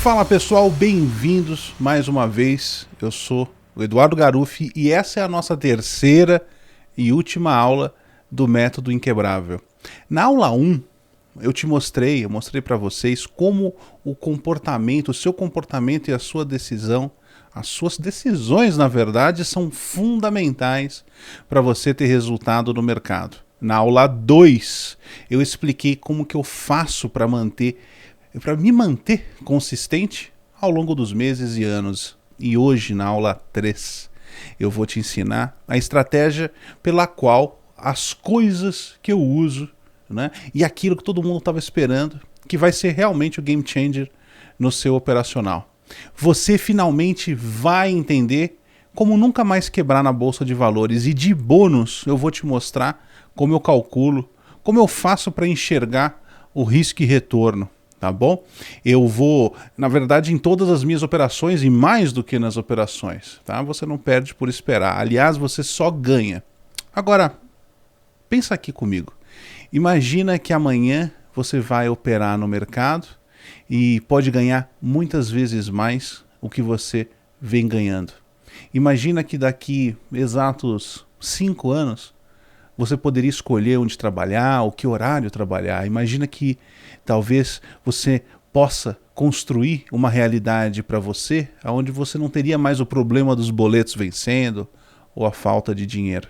Fala pessoal, bem-vindos mais uma vez. Eu sou o Eduardo Garuffi e essa é a nossa terceira e última aula do Método Inquebrável. Na aula 1, eu mostrei para vocês como o comportamento, o seu comportamento e a sua decisão, as suas decisões, na verdade, são fundamentais para você ter resultado no mercado. Na aula 2, eu expliquei como que eu faço para me manter consistente ao longo dos meses e anos. E hoje, na aula 3, eu vou te ensinar a estratégia pela qual as coisas que eu uso, né, e aquilo que todo mundo estava esperando, que vai ser realmente o game changer no seu operacional. Você finalmente vai entender como nunca mais quebrar na bolsa de valores. E de bônus, eu vou te mostrar como eu calculo, como eu faço para enxergar o risco e retorno. Tá bom? Eu vou, na verdade, em todas as minhas operações e mais do que nas operações, tá? Você não perde por esperar. Aliás, você só ganha. Agora, pensa aqui comigo. Imagina que amanhã você vai operar no mercado e pode ganhar muitas vezes mais o que você vem ganhando. Imagina que daqui exatos 5 anos você poderia escolher onde trabalhar, o que horário trabalhar. Imagina que talvez você possa construir uma realidade para você onde você não teria mais o problema dos boletos vencendo ou a falta de dinheiro.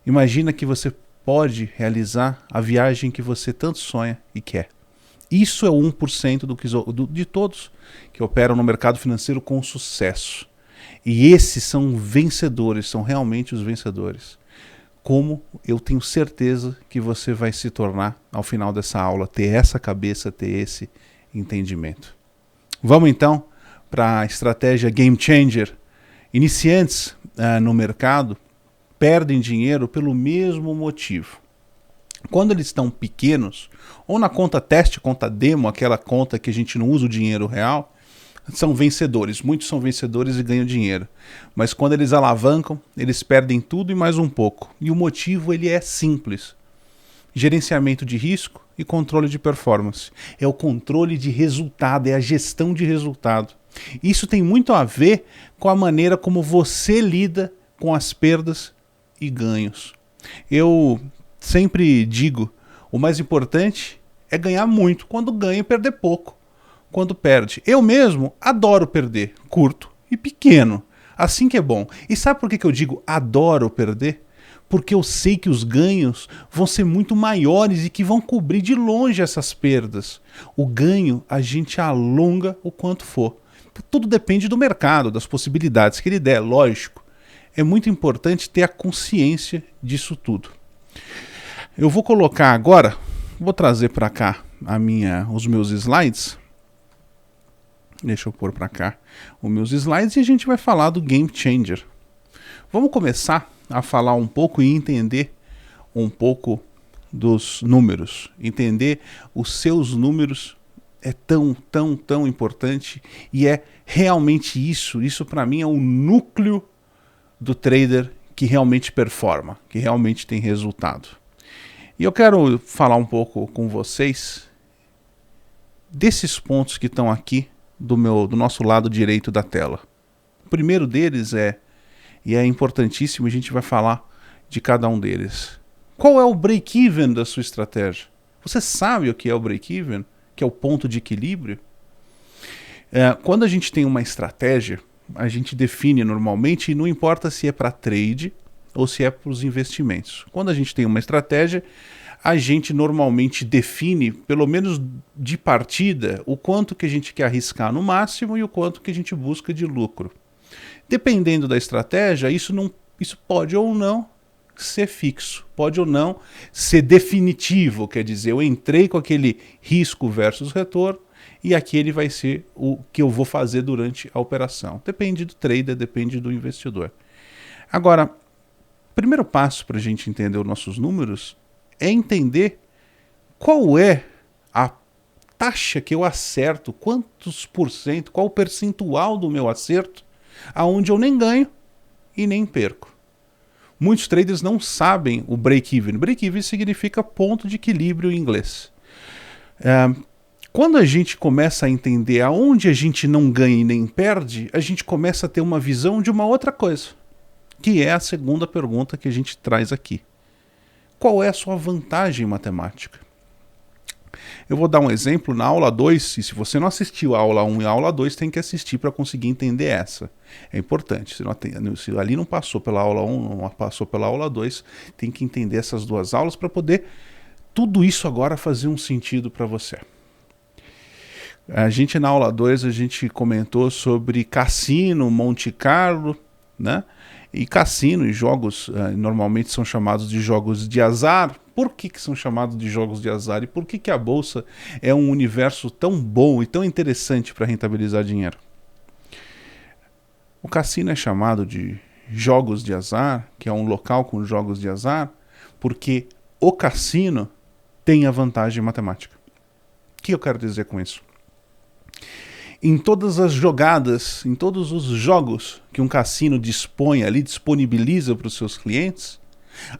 Imagina que você pode realizar a viagem que você tanto sonha e quer. Isso é 1% de todos que operam no mercado financeiro com sucesso. E esses são vencedores, são realmente os vencedores. Como eu tenho certeza que você vai se tornar ao final dessa aula, ter essa cabeça, ter esse entendimento. Vamos então para a estratégia Game Changer. Iniciantes no mercado perdem dinheiro pelo mesmo motivo. Quando eles estão pequenos, ou na conta teste, conta demo, aquela conta que a gente não usa o dinheiro real, são vencedores, muitos são vencedores e ganham dinheiro. Mas quando eles alavancam, eles perdem tudo e mais um pouco. E o motivo ele é simples. Gerenciamento de risco e controle de performance. É o controle de resultado, é a gestão de resultado. Isso tem muito a ver com a maneira como você lida com as perdas e ganhos. Eu sempre digo, o mais importante é ganhar muito quando ganha e perder pouco quando perde. Eu mesmo adoro perder, curto e pequeno, assim que é bom. E sabe por que eu digo adoro perder? Porque eu sei que os ganhos vão ser muito maiores e que vão cobrir de longe essas perdas. O ganho a gente alonga o quanto for. Tudo depende do mercado, das possibilidades que ele der, lógico. É muito importante ter a consciência disso tudo. Eu vou colocar agora, vou trazer para cá os meus slides. Deixa eu pôr para cá os meus slides e a gente vai falar do Game Changer. Vamos começar a falar um pouco e entender um pouco dos números. Entender os seus números é tão importante e é realmente isso. Isso para mim é o núcleo do trader que realmente performa, que realmente tem resultado. E eu quero falar um pouco com vocês desses pontos que estão aqui do nosso lado direito da tela. O primeiro deles e é importantíssimo, a gente vai falar de cada um deles. Qual é o break-even da sua estratégia? Você sabe o que é o break-even? Que é o ponto de equilíbrio? Quando a gente tem uma estratégia, a gente define normalmente, e não importa se é para trade ou se é para os investimentos. Quando a gente tem uma estratégia, a gente normalmente define, pelo menos de partida, o quanto que a gente quer arriscar no máximo e o quanto que a gente busca de lucro. Dependendo da estratégia, isso pode ou não ser fixo, pode ou não ser definitivo, quer dizer, eu entrei com aquele risco versus retorno e aquele vai ser o que eu vou fazer durante a operação. Depende do trader, depende do investidor. Agora, o primeiro passo para a gente entender os nossos números é entender qual é a taxa que eu acerto, quantos por cento, qual o percentual do meu acerto, aonde eu nem ganho e nem perco. Muitos traders não sabem o break-even. Break-even significa ponto de equilíbrio em inglês. Quando a gente começa a entender aonde a gente não ganha e nem perde, a gente começa a ter uma visão de uma outra coisa, que é a segunda pergunta que a gente traz aqui. Qual é a sua vantagem matemática? Eu vou dar um exemplo na aula 2, e se você não assistiu a aula 1 e a aula 2, tem que assistir para conseguir entender essa. É importante, se ali não passou pela aula 1, não passou pela aula 2, tem que entender essas duas aulas para poder tudo isso agora fazer um sentido para você. A gente na aula 2 a gente comentou sobre cassino, Monte Carlo, né? E cassino e jogos normalmente são chamados de jogos de azar. Por que são chamados de jogos de azar? E por que a bolsa é um universo tão bom e tão interessante para rentabilizar dinheiro? O cassino é chamado de jogos de azar, que é um local com jogos de azar, porque o cassino tem a vantagem matemática. O que eu quero dizer com isso? Em todas as jogadas, em todos os jogos que um cassino dispõe ali, disponibiliza para os seus clientes,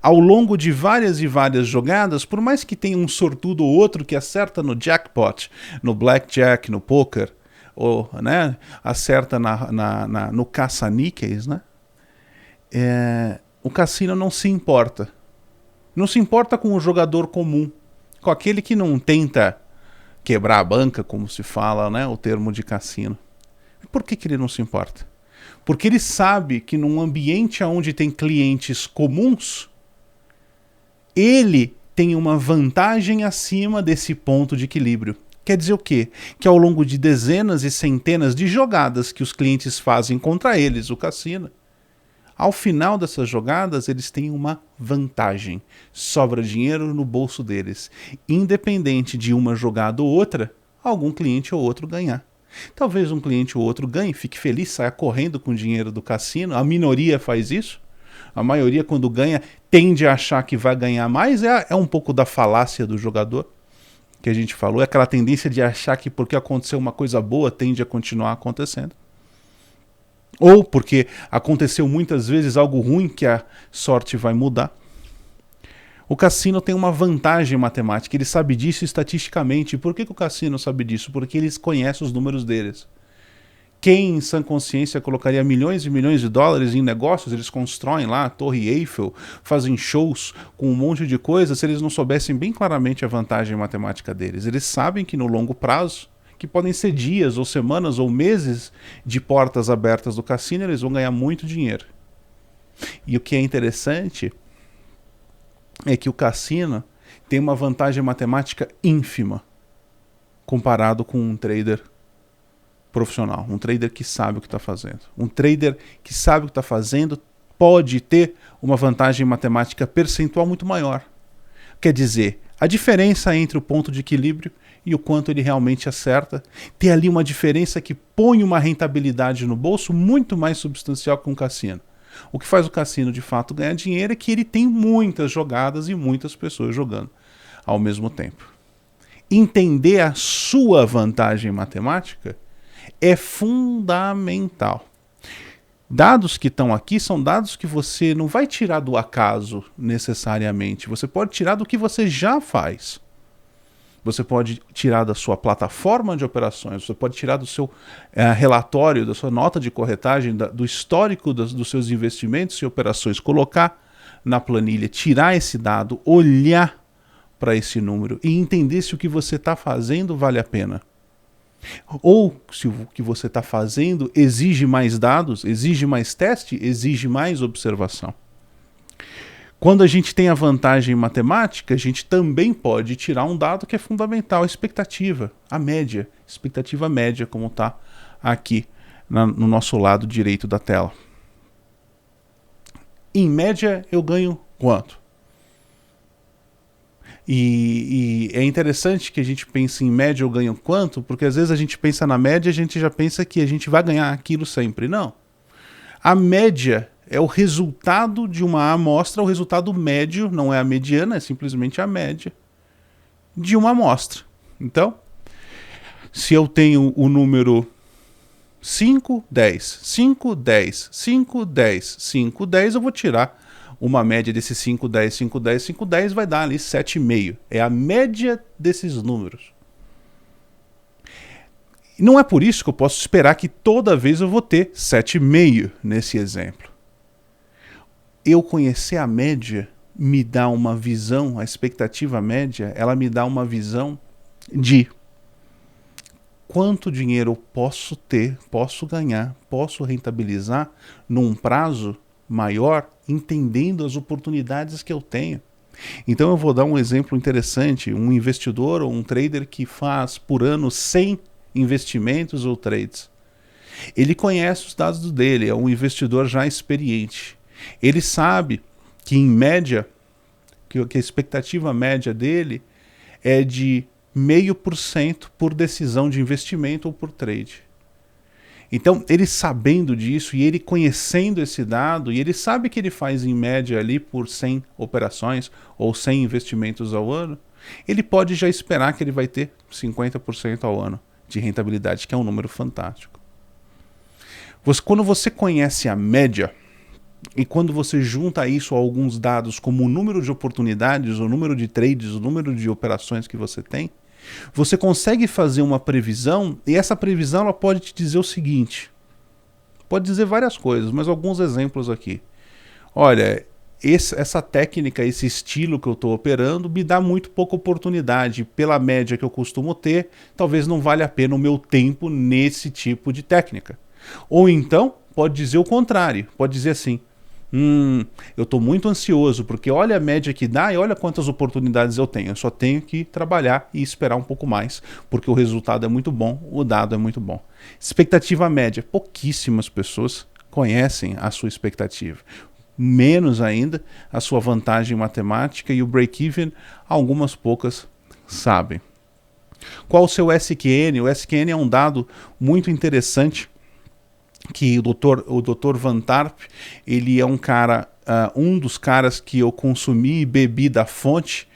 ao longo de várias e várias jogadas, por mais que tenha um sortudo ou outro que acerta no jackpot, no blackjack, no poker, ou né, acerta no caça-níqueis, né? O cassino não se importa. Não se importa com o jogador comum, com aquele que não tenta quebrar a banca, como se fala, né, o termo de cassino. Por que ele não se importa? Porque ele sabe que num ambiente onde tem clientes comuns, ele tem uma vantagem acima desse ponto de equilíbrio. Quer dizer o quê? Que ao longo de dezenas e centenas de jogadas que os clientes fazem contra eles, o cassino, ao final dessas jogadas, eles têm uma vantagem. Sobra dinheiro no bolso deles. Independente de uma jogada ou outra, algum cliente ou outro ganhar. Talvez um cliente ou outro ganhe, fique feliz, saia correndo com o dinheiro do cassino. A minoria faz isso. A maioria, quando ganha, tende a achar que vai ganhar mais. É um pouco da falácia do jogador que a gente falou. É aquela tendência de achar que porque aconteceu uma coisa boa, tende a continuar acontecendo. Ou porque aconteceu muitas vezes algo ruim que a sorte vai mudar. O cassino tem uma vantagem matemática, ele sabe disso estatisticamente. Por que o cassino sabe disso? Porque eles conhecem os números deles. Quem em sã consciência colocaria milhões e milhões de dólares em negócios, eles constroem lá a Torre Eiffel, fazem shows com um monte de coisas, se eles não soubessem bem claramente a vantagem matemática deles. Eles sabem que no longo prazo, que podem ser dias ou semanas ou meses de portas abertas do cassino, eles vão ganhar muito dinheiro. E o que é interessante é que o cassino tem uma vantagem matemática ínfima comparado com um trader profissional, um trader que sabe o que está fazendo. Um trader que sabe o que está fazendo pode ter uma vantagem matemática percentual muito maior. Quer dizer, a diferença entre o ponto de equilíbrio e o quanto ele realmente acerta, tem ali uma diferença que põe uma rentabilidade no bolso muito mais substancial que um cassino. O que faz o cassino de fato ganhar dinheiro é que ele tem muitas jogadas e muitas pessoas jogando ao mesmo tempo. Entender a sua vantagem matemática é fundamental. Dados que estão aqui são dados que você não vai tirar do acaso necessariamente, você pode tirar do que você já faz. Você pode tirar da sua plataforma de operações, você pode tirar do seu relatório, da sua nota de corretagem, do histórico dos seus investimentos e operações, colocar na planilha, tirar esse dado, olhar para esse número e entender se o que você está fazendo vale a pena. Ou se o que você está fazendo exige mais dados, exige mais teste, exige mais observação. Quando a gente tem a vantagem matemática, a gente também pode tirar um dado que é fundamental, a expectativa, a média, expectativa média, como está aqui no nosso lado direito da tela. Em média, eu ganho quanto? E é interessante que a gente pense em média eu ganho quanto, porque às vezes a gente pensa na média e a gente já pensa que a gente vai ganhar aquilo sempre. Não. A média é o resultado de uma amostra, o resultado médio, não é a mediana, é simplesmente a média de uma amostra. Então, se eu tenho o número 5, 10, 5, 10, 5, 10, 5, 10, eu vou tirar uma média desses 5, 10, 5, 10, 5, 10, vai dar ali 7,5. É a média desses números. E não é por isso que eu posso esperar que toda vez eu vou ter 7,5 nesse exemplo. Eu conhecer a média me dá uma visão, a expectativa média, ela me dá uma visão de quanto dinheiro eu posso ter, posso ganhar, posso rentabilizar num prazo maior, entendendo as oportunidades que eu tenho. Então eu vou dar um exemplo interessante, um investidor ou um trader que faz por ano 100 investimentos ou trades. Ele conhece os dados dele, é um investidor já experiente. Ele sabe que em média, que a expectativa média dele é de 0,5% por decisão de investimento ou por trade. Então, ele sabendo disso e ele conhecendo esse dado, e ele sabe que ele faz em média ali por 100 operações ou 100 investimentos ao ano, ele pode já esperar que ele vai ter 50% ao ano de rentabilidade, que é um número fantástico. Quando você conhece a média, e quando você junta isso a alguns dados, como o número de oportunidades, o número de trades, o número de operações que você tem, você consegue fazer uma previsão, e essa previsão ela pode te dizer o seguinte, pode dizer várias coisas, mas alguns exemplos aqui. Olha, essa técnica, esse estilo que eu estou operando me dá muito pouca oportunidade. Pela média que eu costumo ter, talvez não valha a pena o meu tempo nesse tipo de técnica. Ou então, pode dizer o contrário, pode dizer assim, eu estou muito ansioso, porque olha a média que dá e olha quantas oportunidades eu tenho. Eu só tenho que trabalhar e esperar um pouco mais, porque o resultado é muito bom, o dado é muito bom. Expectativa média, pouquíssimas pessoas conhecem a sua expectativa. Menos ainda a sua vantagem matemática e o break-even, algumas poucas sabem. Qual o seu SQN? O SQN é um dado muito interessante que o Dr. Van Tarp, ele é um cara, um dos caras que eu consumi e bebi da fonte,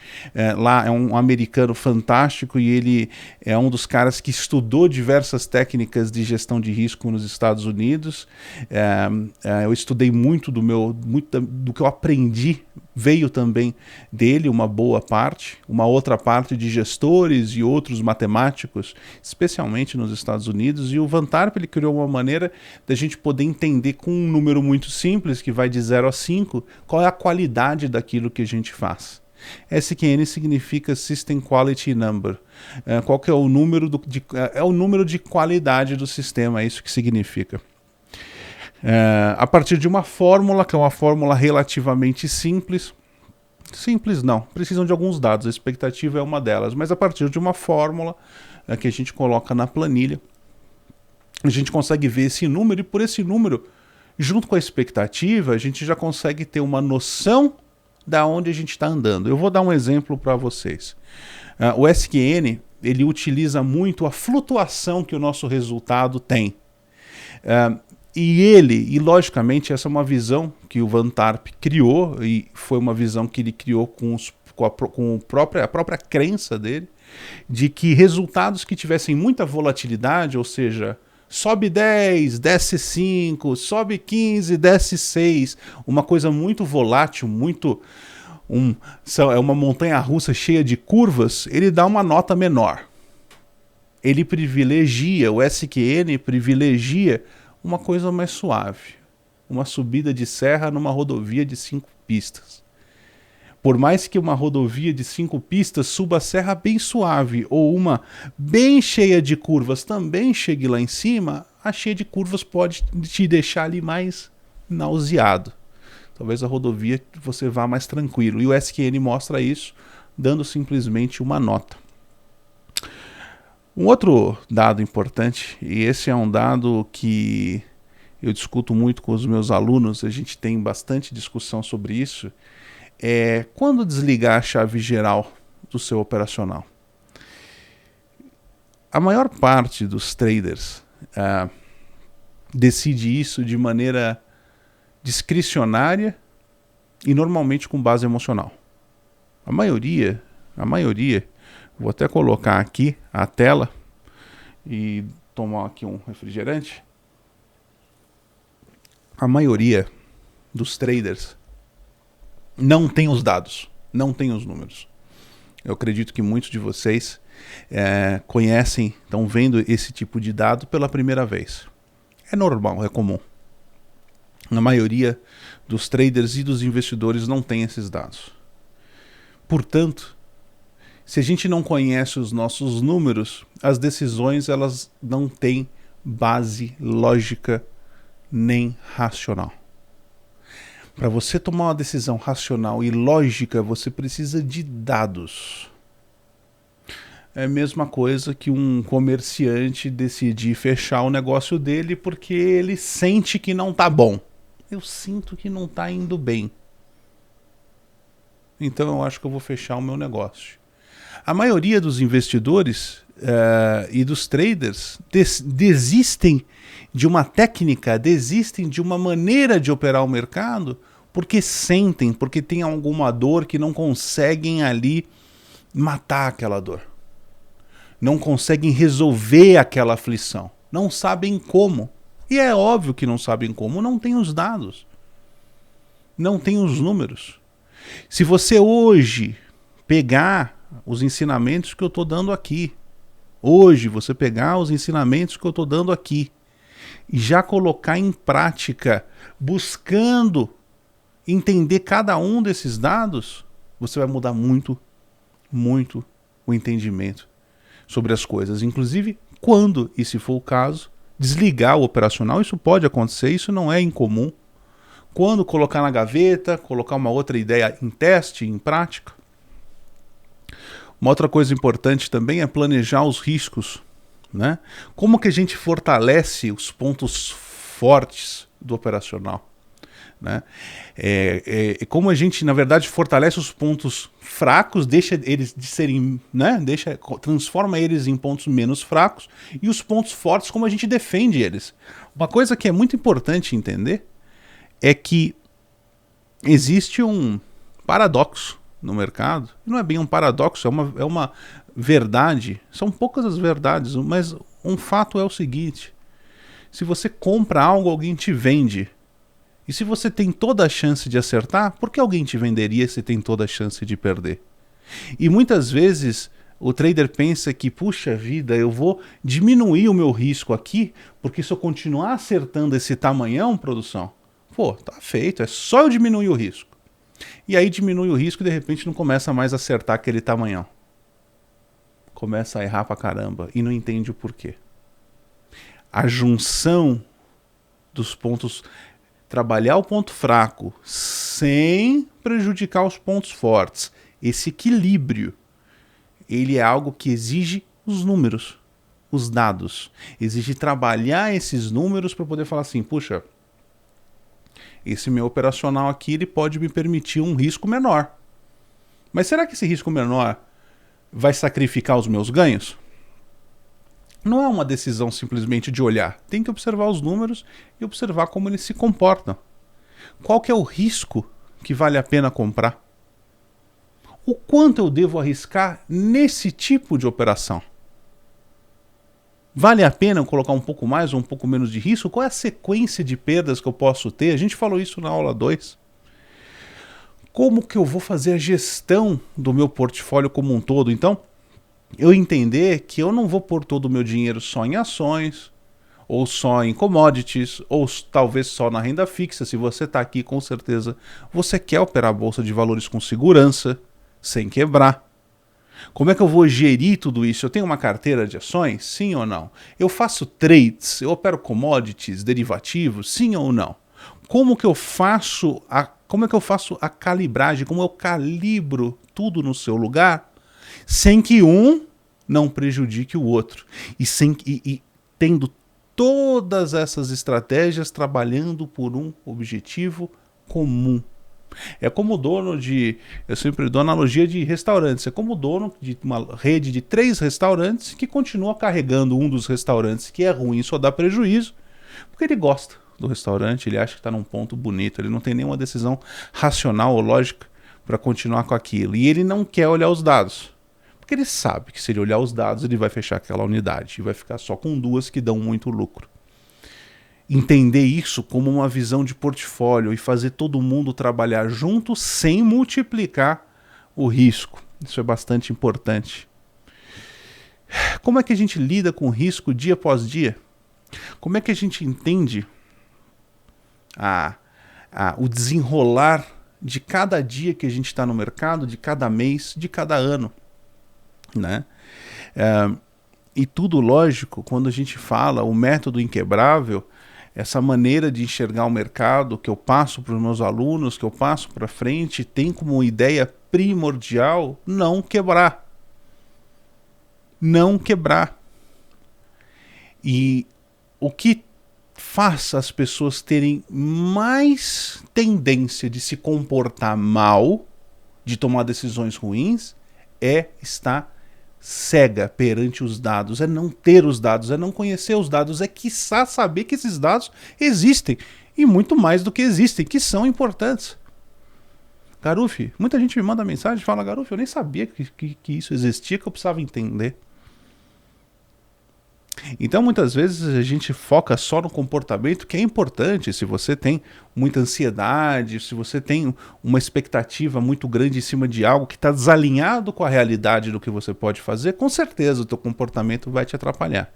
lá é um americano fantástico e ele é um dos caras que estudou diversas técnicas de gestão de risco nos Estados Unidos. Eu estudei muito do que eu aprendi, veio também dele uma boa parte, uma outra parte de gestores e outros matemáticos, especialmente nos Estados Unidos, e o Van Tarp ele criou uma maneira da gente poder entender com um número muito simples, que vai de 0 a 5, qual é a qualidade daquilo que a gente faz. SQN significa System Quality Number. Qual que é o número é o número de qualidade do sistema, é isso que significa. A partir de uma fórmula, que é uma fórmula relativamente simples. Simples não, precisam de alguns dados, a expectativa é uma delas, mas a partir de uma fórmula que a gente coloca na planilha, a gente consegue ver esse número, e por esse número, junto com a expectativa, a gente já consegue ter uma noção da onde a gente está andando. Eu vou dar um exemplo para vocês. O SQN, ele utiliza muito a flutuação que o nosso resultado tem. E logicamente, essa é uma visão que o Van Tarp criou, e foi uma visão que ele criou com a própria crença dele, de que resultados que tivessem muita volatilidade, ou seja, sobe 10, desce 5, sobe 15, desce 6, uma coisa muito volátil, é uma montanha-russa cheia de curvas, ele dá uma nota menor. Ele privilegia, o SQN privilegia uma coisa mais suave, uma subida de serra numa rodovia de 5 pistas. Por mais que uma rodovia de 5 pistas suba a serra bem suave, ou uma bem cheia de curvas também chegue lá em cima, a cheia de curvas pode te deixar ali mais nauseado. Talvez a rodovia você vá mais tranquilo. E o SQN mostra isso, dando simplesmente uma nota. Um outro dado importante, e esse é um dado que eu discuto muito com os meus alunos, a gente tem bastante discussão sobre isso, é quando desligar a chave geral do seu operacional. A maior parte dos traders decide isso de maneira discricionária e normalmente com base emocional. A maioria, vou até colocar aqui a tela e tomar aqui um refrigerante. A maioria dos traders não tem os dados, não tem os números. Eu acredito que muitos de vocês conhecem, estão vendo esse tipo de dado pela primeira vez. É normal, é comum. A maioria dos traders e dos investidores não tem esses dados. Portanto, se a gente não conhece os nossos números, as decisões elas não têm base lógica nem racional. Para você tomar uma decisão racional e lógica, você precisa de dados. É a mesma coisa que um comerciante decidir fechar o negócio dele porque ele sente que não está bom. Eu sinto que não está indo bem. Então eu acho que eu vou fechar o meu negócio. A maioria dos investidores e dos traders desistem de uma técnica, desistem de uma maneira de operar o mercado porque sentem, porque tem alguma dor que não conseguem ali matar aquela dor. Não conseguem resolver aquela aflição. Não sabem como. E é óbvio que não sabem como, não tem os dados. Não tem os números. Se você hoje pegar os ensinamentos que eu estou dando aqui, hoje você pegar os ensinamentos que eu estou dando aqui e já colocar em prática, buscando entender cada um desses dados, você vai mudar muito, muito o entendimento sobre as coisas. Inclusive, quando, e se for o caso, desligar o operacional, isso pode acontecer, isso não é incomum. Quando colocar na gaveta, colocar uma outra ideia em teste, em prática. Uma outra coisa importante também é planejar os riscos, né? Como que a gente fortalece os pontos fortes do operacional, né? Como a gente, na verdade, fortalece os pontos fracos, deixa eles de serem, né? Transforma eles em pontos menos fracos, e os pontos fortes, como a gente defende eles. Uma coisa que é muito importante entender é que existe um paradoxo no mercado. Não é bem um paradoxo, é uma verdade. São poucas as verdades, mas um fato é o seguinte: se você compra algo, alguém te vende. E se você tem toda a chance de acertar, por que alguém te venderia se tem toda a chance de perder? E muitas vezes o trader pensa que, puxa vida, eu vou diminuir o meu risco aqui, porque se eu continuar acertando esse tamanhão, produção, pô, tá feito, é só eu diminuir o risco. E aí diminui o risco e de repente não começa mais a acertar aquele tamanhão. Começa a errar pra caramba e não entende o porquê. A junção dos pontos, trabalhar o ponto fraco sem prejudicar os pontos fortes, esse equilíbrio, ele é algo que exige os números, os dados. Exige trabalhar esses números para poder falar assim, puxa, esse meu operacional aqui ele pode me permitir um risco menor. Mas será que esse risco menor vai sacrificar os meus ganhos? Não é uma decisão simplesmente de olhar. Tem que observar os números e observar como eles se comportam. Qual que é o risco que vale a pena comprar? O quanto eu devo arriscar nesse tipo de operação? Vale a pena eu colocar um pouco mais ou um pouco menos de risco? Qual é a sequência de perdas que eu posso ter? A gente falou isso na aula 2. Como que eu vou fazer a gestão do meu portfólio como um todo? Então, eu entender que eu não vou pôr todo o meu dinheiro só em ações, ou só em commodities, ou talvez só na renda fixa. Se você está aqui, com certeza, você quer operar a bolsa de valores com segurança, sem quebrar. Como é que eu vou gerir tudo isso? Eu tenho uma carteira de ações? Sim ou não? Eu faço trades? Eu opero commodities, derivativos? Sim ou não? Como que eu faço a calibragem? Como eu calibro tudo no seu lugar sem que um não prejudique o outro? E tendo todas essas estratégias trabalhando por um objetivo comum. É como dono de, eu sempre dou analogia de restaurantes, é como dono de uma rede de 3 restaurantes que continua carregando um dos restaurantes que é ruim e só dá prejuízo, porque ele gosta do restaurante, ele acha que está num ponto bonito, ele não tem nenhuma decisão racional ou lógica para continuar com aquilo, e ele não quer olhar os dados, porque ele sabe que se ele olhar os dados ele vai fechar aquela unidade e vai ficar só com 2 que dão muito lucro. Entender isso como uma visão de portfólio e fazer todo mundo trabalhar junto sem multiplicar o risco. Isso é bastante importante. Como é que a gente lida com o risco dia após dia? Como é que a gente entende o desenrolar de cada dia que a gente está no mercado, de cada mês, de cada ano, né? E tudo lógico, quando a gente fala o método inquebrável, essa maneira de enxergar o mercado que eu passo para os meus alunos, que eu passo para frente, tem como ideia primordial não quebrar. Não quebrar. E o que faz as pessoas terem mais tendência de se comportar mal, de tomar decisões ruins, é estar cega perante os dados, é não ter os dados, é não conhecer os dados, é quiçá saber que esses dados existem, e muito mais do que existem, que são importantes. Garuf, muita gente me manda mensagem e fala, Garuf, eu nem sabia que isso existia, que eu precisava entender. Então muitas vezes a gente foca só no comportamento, que é importante. Se você tem muita ansiedade, se você tem uma expectativa muito grande em cima de algo que está desalinhado com a realidade do que você pode fazer, com certeza o teu comportamento vai te atrapalhar.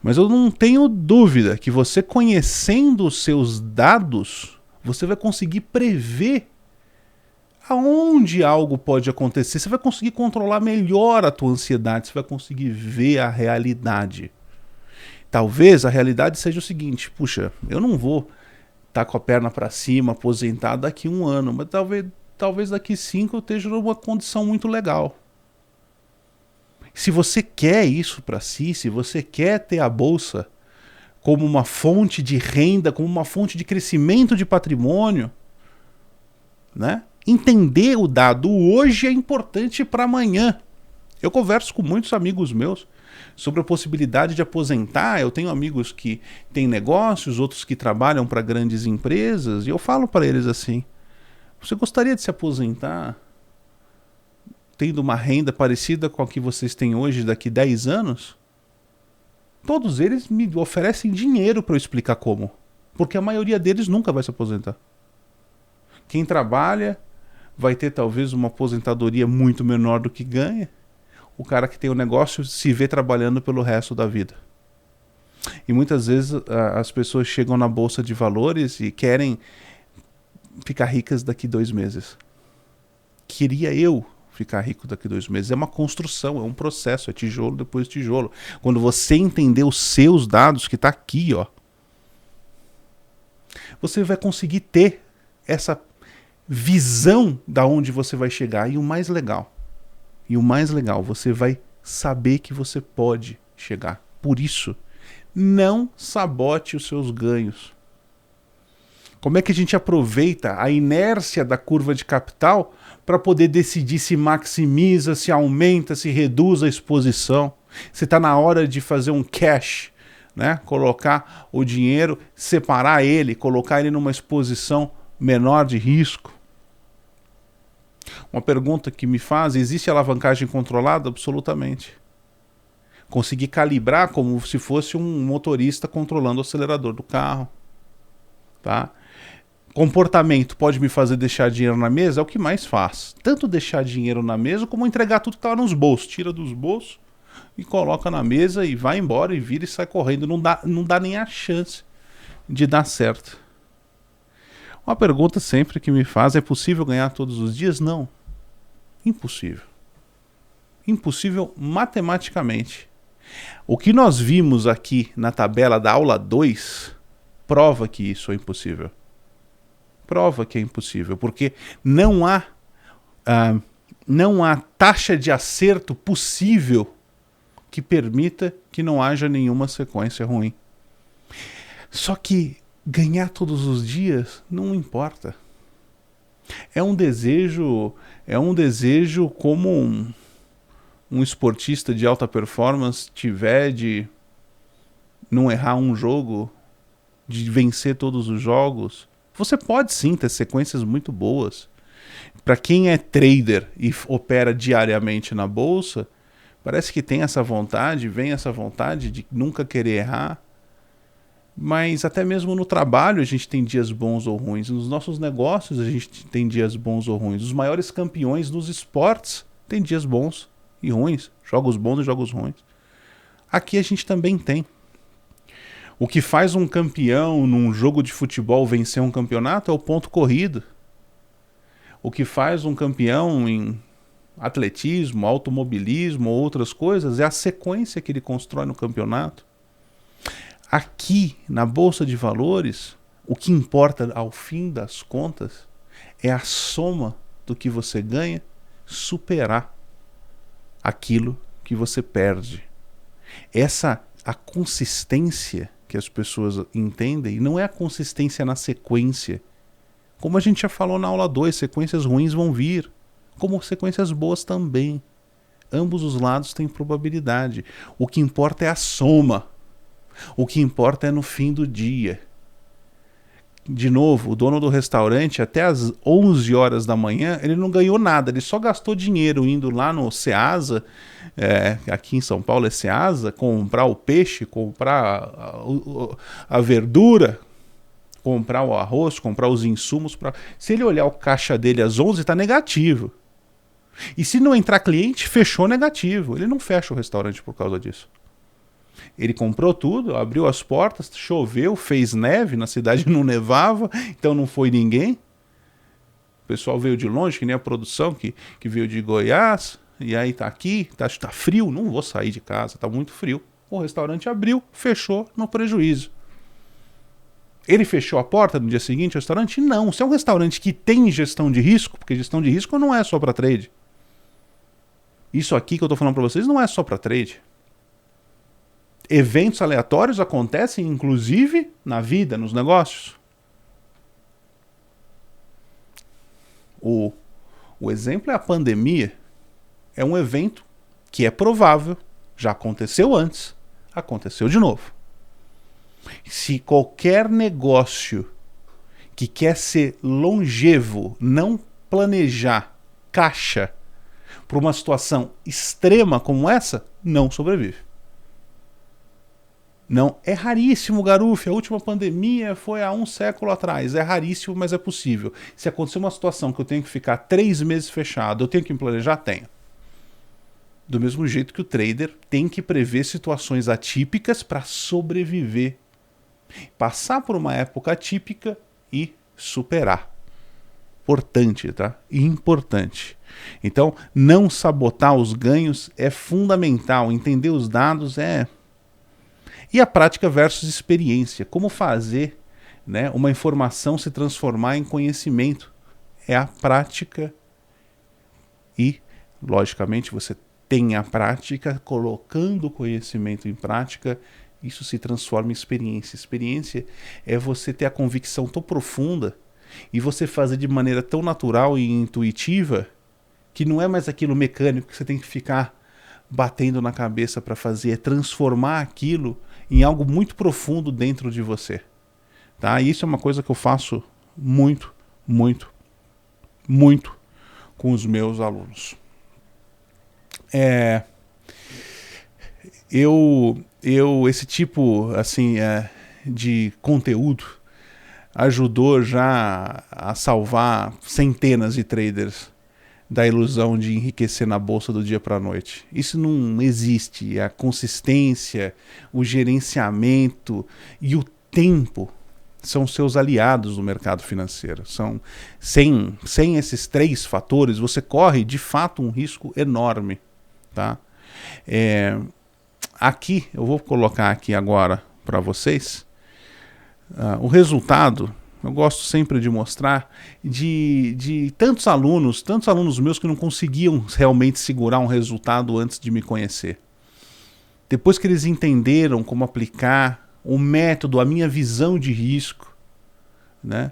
Mas eu não tenho dúvida que você, conhecendo os seus dados, você vai conseguir prever aonde algo pode acontecer. Você vai conseguir controlar melhor a tua ansiedade, você vai conseguir ver a realidade. Talvez a realidade seja o seguinte: puxa, eu não vou estar com a perna para cima, aposentado daqui a 1 ano, mas talvez daqui 5 eu esteja numa condição muito legal. Se você quer isso para si, se você quer ter a bolsa como uma fonte de renda, como uma fonte de crescimento de patrimônio, né? Entender o dado hoje é importante para amanhã. Eu converso com muitos amigos meus sobre a possibilidade de aposentar. Eu tenho amigos que têm negócios, outros que trabalham para grandes empresas, e eu falo para eles assim: você gostaria de se aposentar tendo uma renda parecida com a que vocês têm hoje daqui 10 anos? Todos eles me oferecem dinheiro para eu explicar como, porque a maioria deles nunca vai se aposentar. Quem trabalha vai ter talvez uma aposentadoria muito menor do que ganha. O cara que tem o negócio se vê trabalhando pelo resto da vida. E muitas vezes as pessoas chegam na bolsa de valores e querem ficar ricas daqui 2 meses. Queria eu ficar rico daqui 2 meses. É uma construção, é um processo, é tijolo depois tijolo. Quando você entender os seus dados, que está aqui, ó, você vai conseguir ter essa visão da onde você vai chegar. E o mais legal, você vai saber que você pode chegar. Por isso, não sabote os seus ganhos. Como é que a gente aproveita a inércia da curva de capital para poder decidir se maximiza, se aumenta, se reduz a exposição? Se está na hora de fazer um cash, né? Colocar o dinheiro, separar ele, colocar ele numa exposição menor de risco. Uma pergunta que me faz: existe alavancagem controlada? Absolutamente. Conseguir calibrar como se fosse um motorista controlando o acelerador do carro. Tá? Comportamento pode me fazer deixar dinheiro na mesa? É o que mais faz. Tanto deixar dinheiro na mesa como entregar tudo que estava nos bolsos. Tira dos bolsos e coloca na mesa e vai embora e vira e sai correndo. Não dá nem a chance de dar certo. Uma pergunta sempre que me faz: é possível ganhar todos os dias? Não. Impossível. Impossível matematicamente. O que nós vimos aqui na tabela da aula 2 prova que isso é impossível. Prova que é impossível, porque não há taxa de acerto possível que permita que não haja nenhuma sequência ruim. Só que ganhar todos os dias não importa. É um desejo como um esportista de alta performance tiver de não errar um jogo, de vencer todos os jogos. Você pode sim ter sequências muito boas. Para quem é trader e opera diariamente na bolsa, parece que tem essa vontade, vem essa vontade de nunca querer errar. Mas até mesmo no trabalho a gente tem dias bons ou ruins. Nos nossos negócios a gente tem dias bons ou ruins. Os maiores campeões nos esportes têm dias bons e ruins, jogos bons e jogos ruins. Aqui a gente também tem. O que faz um campeão num jogo de futebol vencer um campeonato é o ponto corrido. O que faz um campeão em atletismo, automobilismo ou outras coisas é a sequência que ele constrói no campeonato. Aqui, na Bolsa de Valores, o que importa ao fim das contas é a soma do que você ganha superar aquilo que você perde. A consistência que as pessoas entendem não é a consistência na sequência. Como a gente já falou na aula 2, sequências ruins vão vir, como sequências boas também. Ambos os lados têm probabilidade. O que importa é a soma. O que importa é no fim do dia. De novo, o dono do restaurante, até às 11 horas da manhã, ele não ganhou nada, ele só gastou dinheiro indo lá no Ceasa, aqui em São Paulo é Ceasa, comprar o peixe, comprar a verdura, comprar o arroz, comprar os insumos. Se ele olhar o caixa dele às 11, está negativo. E se não entrar cliente, fechou negativo. Ele não fecha o restaurante por causa disso. Ele comprou tudo, abriu as portas, choveu, fez neve, na cidade não nevava, então não foi ninguém. O pessoal veio de longe, que nem a produção que veio de Goiás, e aí tá aqui, tá frio, não vou sair de casa, tá muito frio. O restaurante abriu, fechou no prejuízo. Ele fechou a porta no dia seguinte, o restaurante? Não. Se é um restaurante que tem gestão de risco, porque gestão de risco não é só para trade. Isso aqui que eu tô falando para vocês não é só para trade. Eventos aleatórios acontecem, inclusive, na vida, nos negócios. O exemplo é a pandemia. É um evento que é provável, já aconteceu antes, aconteceu de novo. Se qualquer negócio que quer ser longevo, não planejar caixa para uma situação extrema como essa, não sobrevive. Não, é raríssimo, Garuf. A última pandemia foi há um século atrás. É raríssimo, mas é possível. Se acontecer uma situação que eu tenho que ficar 3 meses fechado, eu tenho que me planejar? Tenho. Do mesmo jeito que o trader tem que prever situações atípicas para sobreviver. Passar por uma época atípica e superar. Importante, tá? Importante. Então, não sabotar os ganhos é fundamental. Entender os dados é... E a prática versus experiência. Como fazer, né, uma informação se transformar em conhecimento? É a prática e, logicamente, você tem a prática, colocando o conhecimento em prática, isso se transforma em experiência. Experiência é você ter a convicção tão profunda e você fazer de maneira tão natural e intuitiva que não é mais aquilo mecânico que você tem que ficar batendo na cabeça para fazer, é transformar aquilo em algo muito profundo dentro de você. Tá? E isso é uma coisa que eu faço muito, muito, muito com os meus alunos. Esse tipo assim, de conteúdo ajudou já a salvar centenas de traders da ilusão de enriquecer na bolsa do dia para a noite. Isso não existe. A consistência, o gerenciamento e o tempo são seus aliados no mercado financeiro. Sem esses 3 fatores, você corre de fato um risco enorme. Tá? Aqui, eu vou colocar aqui agora para vocês o resultado. Eu gosto sempre de mostrar de tantos alunos meus que não conseguiam realmente segurar um resultado antes de me conhecer. Depois que eles entenderam como aplicar o método, a minha visão de risco, né,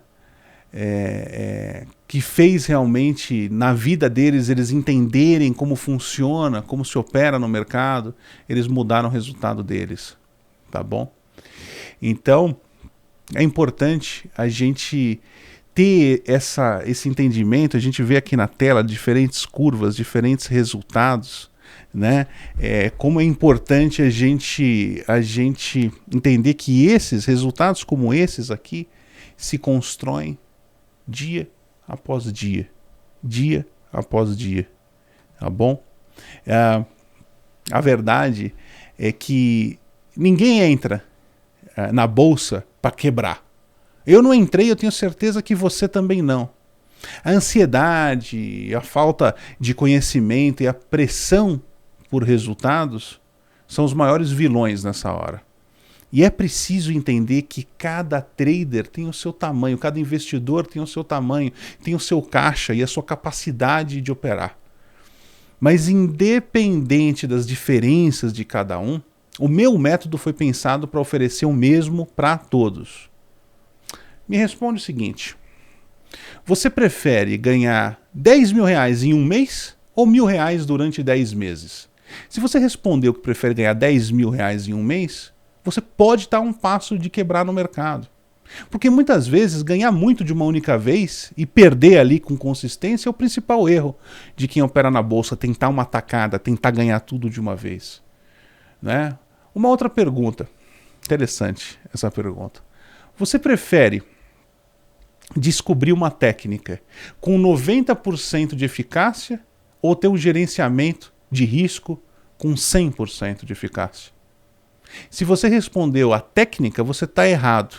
que fez realmente na vida deles eles entenderem como funciona, como se opera no mercado, eles mudaram o resultado deles. Tá bom? Então, é importante a gente ter esse entendimento. A gente vê aqui na tela diferentes curvas, diferentes resultados, né? Como é importante a gente entender que esses resultados como esses aqui se constroem dia após dia, dia após dia, tá bom? A verdade é que ninguém entra na bolsa para quebrar. Eu não entrei, eu tenho certeza que você também não. A ansiedade, a falta de conhecimento e a pressão por resultados são os maiores vilões nessa hora. E é preciso entender que cada trader tem o seu tamanho, cada investidor tem o seu tamanho, tem o seu caixa e a sua capacidade de operar. Mas independente das diferenças de cada um, o meu método foi pensado para oferecer o mesmo para todos. Me responde o seguinte: você prefere ganhar 10 mil reais em um mês ou R$ 1.000 durante 10 meses? Se você respondeu que prefere ganhar 10 mil reais em um mês, você pode estar a um passo de quebrar no mercado. Porque muitas vezes ganhar muito de uma única vez e perder ali com consistência é o principal erro de quem opera na bolsa, tentar uma tacada, tentar ganhar tudo de uma vez. Né? Uma outra pergunta, interessante essa pergunta. Você prefere descobrir uma técnica com 90% de eficácia ou ter um gerenciamento de risco com 100% de eficácia? Se você respondeu a técnica, você está errado.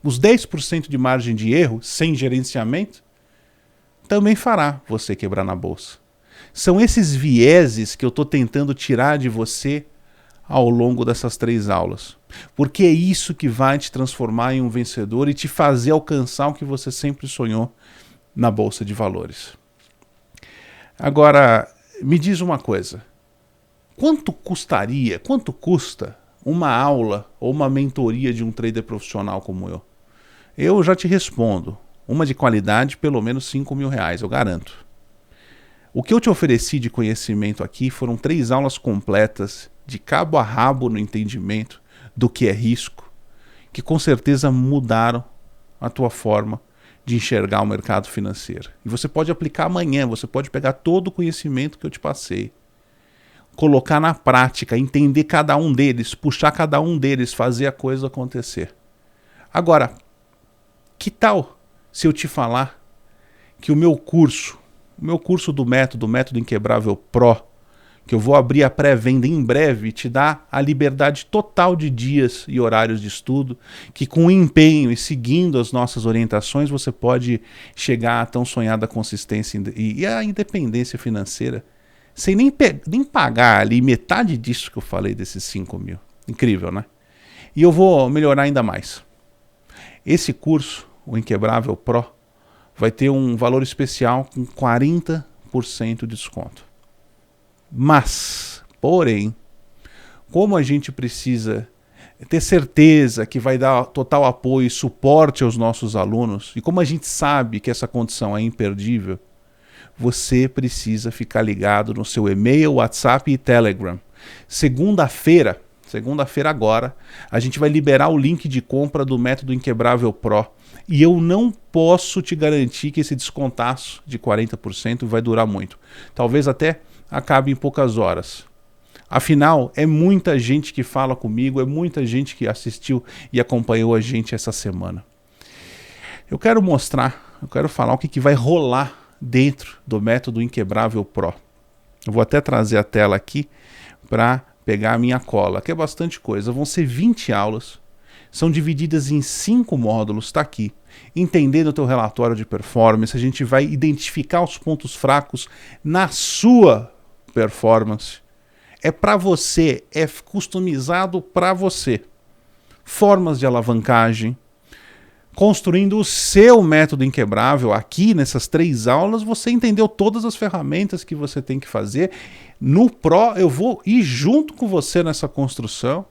Os 10% de margem de erro, sem gerenciamento, também fará você quebrar na bolsa. São esses vieses que eu estou tentando tirar de você ao longo dessas 3 aulas. Porque é isso que vai te transformar em um vencedor e te fazer alcançar o que você sempre sonhou na Bolsa de Valores. Agora, me diz uma coisa. Quanto custa uma aula ou uma mentoria de um trader profissional como eu? Eu já te respondo. Uma de qualidade, pelo menos R$ 5.000, eu garanto. O que eu te ofereci de conhecimento aqui foram 3 aulas completas, de cabo a rabo no entendimento do que é risco, que com certeza mudaram a tua forma de enxergar o mercado financeiro. E você pode aplicar amanhã, você pode pegar todo o conhecimento que eu te passei, colocar na prática, entender cada um deles, puxar cada um deles, fazer a coisa acontecer. Agora, que tal se eu te falar que o meu curso do Método Inquebrável Pro, que eu vou abrir a pré-venda em breve, te dá a liberdade total de dias e horários de estudo, que com empenho e seguindo as nossas orientações você pode chegar à tão sonhada consistência e a independência financeira, sem nem pagar ali metade disso que eu falei, desses 5 mil. Incrível, né? E eu vou melhorar ainda mais. Esse curso, o Inquebrável Pro, vai ter um valor especial com 40% de desconto. Mas, porém, como a gente precisa ter certeza que vai dar total apoio e suporte aos nossos alunos, e como a gente sabe que essa condição é imperdível, você precisa ficar ligado no seu e-mail, WhatsApp e Telegram. Segunda-feira agora, a gente vai liberar o link de compra do Método Inquebrável Pro. E eu não posso te garantir que esse descontaço de 40% vai durar muito. Talvez até acabe em poucas horas. Afinal, é muita gente que fala comigo, é muita gente que assistiu e acompanhou a gente essa semana. Eu quero falar o que vai rolar dentro do Método Inquebrável Pro. Eu vou até trazer a tela aqui para pegar a minha cola, que é bastante coisa. Vão ser 20 aulas, são divididas em 5 módulos, está aqui. Entendendo o teu relatório de performance, a gente vai identificar os pontos fracos na sua performance. É para você, é customizado para você. Formas de alavancagem, construindo o seu método inquebrável. Aqui nessas 3 aulas você entendeu todas as ferramentas que você tem que fazer. No Pro eu vou ir junto com você nessa construção,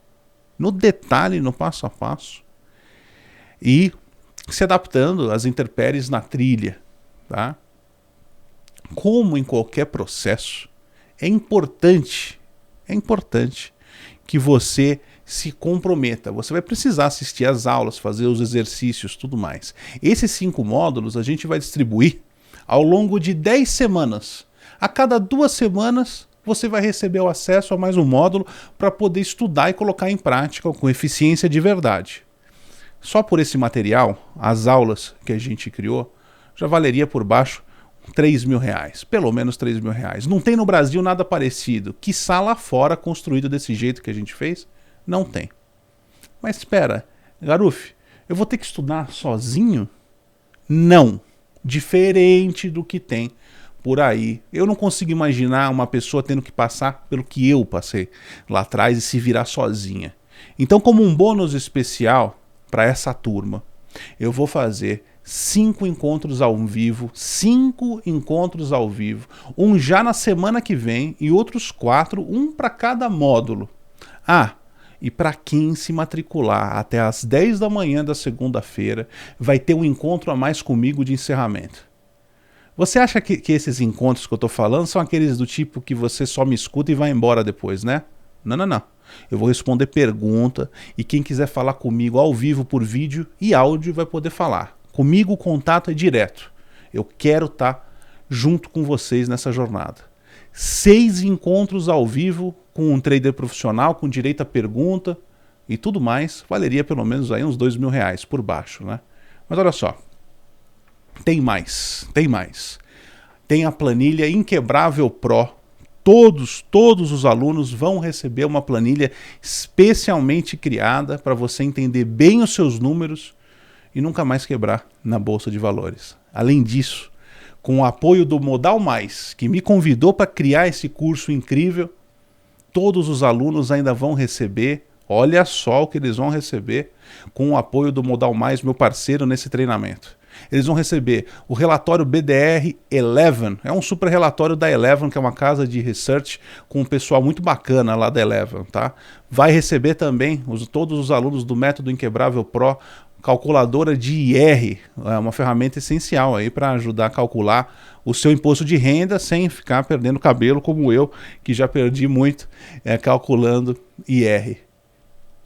no detalhe, no passo a passo, e se adaptando às intempéries na trilha, tá? Como em qualquer processo, é importante que você se comprometa. Você vai precisar assistir às aulas, fazer os exercícios, tudo mais. Esses 5 módulos a gente vai distribuir ao longo de 10 semanas. A cada 2 semanas você vai receber o acesso a mais um módulo para poder estudar e colocar em prática com eficiência de verdade. Só por esse material, as aulas que a gente criou, já valeria por baixo R$ 3.000, pelo menos R$ 3.000. Não tem no Brasil nada parecido. Quiçá lá fora, construído desse jeito que a gente fez, não tem. Mas espera, Garuf, eu vou ter que estudar sozinho? Não. Diferente do que tem por aí. Eu não consigo imaginar uma pessoa tendo que passar pelo que eu passei lá atrás e se virar sozinha. Então, como um bônus especial para essa turma, eu vou fazer 5 encontros ao vivo, 5 encontros ao vivo, um já na semana que vem e outros 4, um para cada módulo. Ah, e para quem se matricular até às 10 da manhã da segunda-feira, vai ter um encontro a mais comigo de encerramento. Você acha que esses encontros que eu estou falando são aqueles do tipo que você só me escuta e vai embora depois, né? Não, não, não. Eu vou responder pergunta e quem quiser falar comigo ao vivo por vídeo e áudio vai poder falar. Comigo o contato é direto. Eu quero estar junto com vocês nessa jornada. 6 encontros ao vivo com um trader profissional, com direito a pergunta e tudo mais, valeria pelo menos aí uns R$ 2.000 por baixo, né? Mas olha só, tem mais, tem mais. Tem a planilha Inquebrável Pro. Todos os alunos vão receber uma planilha especialmente criada para você entender bem os seus números e nunca mais quebrar na Bolsa de Valores. Além disso, com o apoio do Modal Mais, que me convidou para criar esse curso incrível, todos os alunos ainda vão receber, olha só o que eles vão receber, com o apoio do Modal Mais, meu parceiro nesse treinamento. Eles vão receber o relatório BDR11, é um super relatório da Eleven, que é uma casa de research com um pessoal muito bacana lá da Eleven, tá? Vai receber também todos os alunos do Método Inquebrável Pro, calculadora de IR, é uma ferramenta essencial aí para ajudar a calcular o seu imposto de renda sem ficar perdendo cabelo como eu, que já perdi muito calculando IR.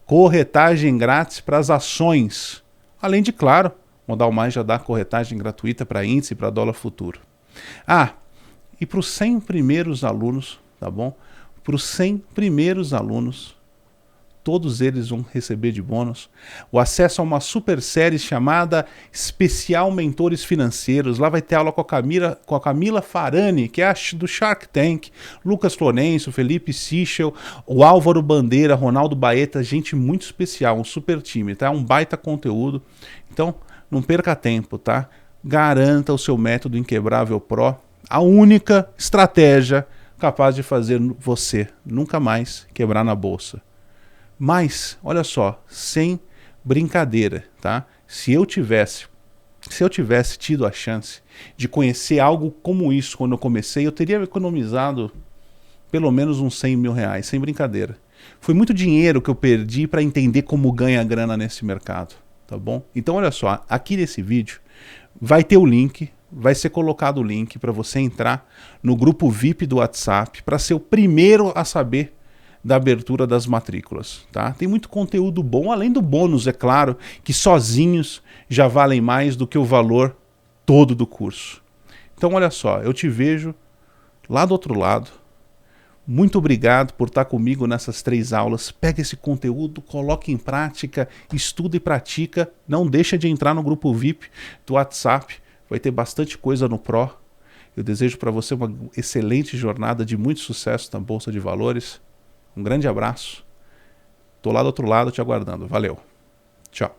Corretagem grátis para as ações, além de, claro, Modal Mais já dá corretagem gratuita para índice e para dólar futuro. Ah, e para os 100 primeiros alunos, tá bom? Para os 100 primeiros alunos, todos eles vão receber de bônus o acesso a uma super série chamada Especial Mentores Financeiros. Lá vai ter aula com a Camila Farani, que é do Shark Tank, Lucas Florencio, Felipe Sichel, o Álvaro Bandeira, Ronaldo Baeta, gente muito especial, um super time, tá? Um baita conteúdo. Então, não perca tempo, tá? Garanta o seu Método Inquebrável Pro, a única estratégia capaz de fazer você nunca mais quebrar na bolsa. Mas, olha só, sem brincadeira, tá? Se eu tivesse tido a chance de conhecer algo como isso quando eu comecei, eu teria economizado pelo menos uns R$ 100.000, sem brincadeira. Foi muito dinheiro que eu perdi para entender como ganha grana nesse mercado, tá bom? Então, olha só, aqui nesse vídeo vai ter o link, vai ser colocado o link para você entrar no grupo VIP do WhatsApp para ser o primeiro a saber da abertura das matrículas, tá? Tem muito conteúdo bom, além do bônus, é claro, que sozinhos já valem mais do que o valor todo do curso. Então, olha só, eu te vejo lá do outro lado. Muito obrigado por estar comigo nessas 3 aulas. Pega esse conteúdo, coloque em prática, estuda e pratica. Não deixa de entrar no grupo VIP do WhatsApp, vai ter bastante coisa no Pro. Eu desejo para você uma excelente jornada de muito sucesso na Bolsa de Valores. Um grande abraço. Tô lá do outro lado te aguardando. Valeu. Tchau.